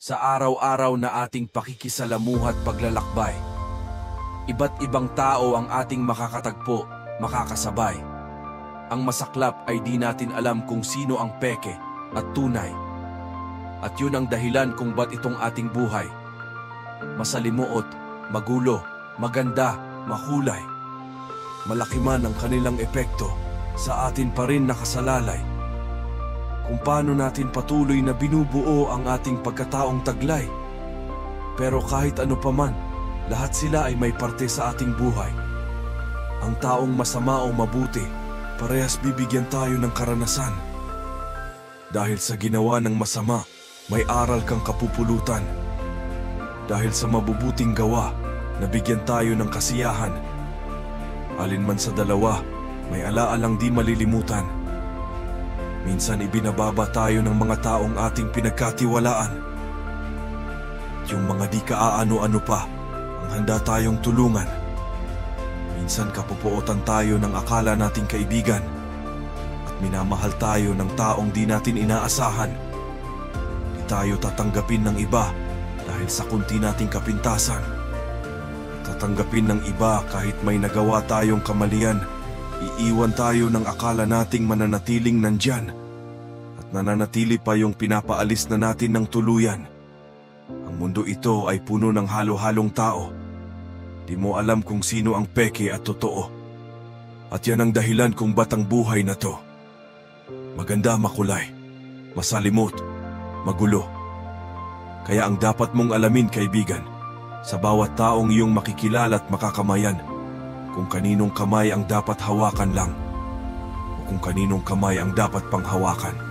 sa araw-araw na ating pakikisalamuhat paglalakbay. Iba't ibang tao ang ating makakatagpo, makakasabay. Ang masaklap ay di natin alam kung sino ang peke at tunay. At yun ang dahilan kung ba't itong ating buhay masalimuot, magulo, maganda, mahulay. Malaki man ang kanilang epekto, sa atin pa rin nakasalalay. Kung paano natin patuloy na binubuo ang ating pagkataong taglay. Pero kahit ano paman, lahat sila ay may parte sa ating buhay. Ang taong masama o mabuti, parehas bibigyan tayo ng karanasan. Dahil sa ginawa ng masama, may aral kang kapupulutan. Dahil sa mabubuting gawa, nabigyan tayo ng kasiyahan. Alinman sa dalawa, may alaalang di malilimutan. Minsan ibinababa tayo ng mga taong ating pinagkatiwalaan. Yung mga di kaaano-ano pa, ang handa tayong tulungan. Minsan kapupuotan tayo ng akala nating kaibigan. At minamahal tayo ng taong di natin inaasahan. Di tayo tatanggapin ng iba dahil sa kunti nating kapintasan. Tatanggapin ng iba kahit may nagawa tayong kamalian. Iiwan tayo ng akala nating mananatiling nandyan at nananatili pa yung pinapaalis na natin ng tuluyan. Ang mundo ito ay puno ng halo-halong tao. Di mo alam kung sino ang peke at totoo. At yan ang dahilan kung ba't ang buhay na to maganda, makulay, masalimot, magulo. Kaya ang dapat mong alamin, kaibigan, sa bawat taong iyong makikilala at makakamayan, kung kaninong kamay ang dapat hawakan lang o kung kaninong kamay ang dapat panghawakan.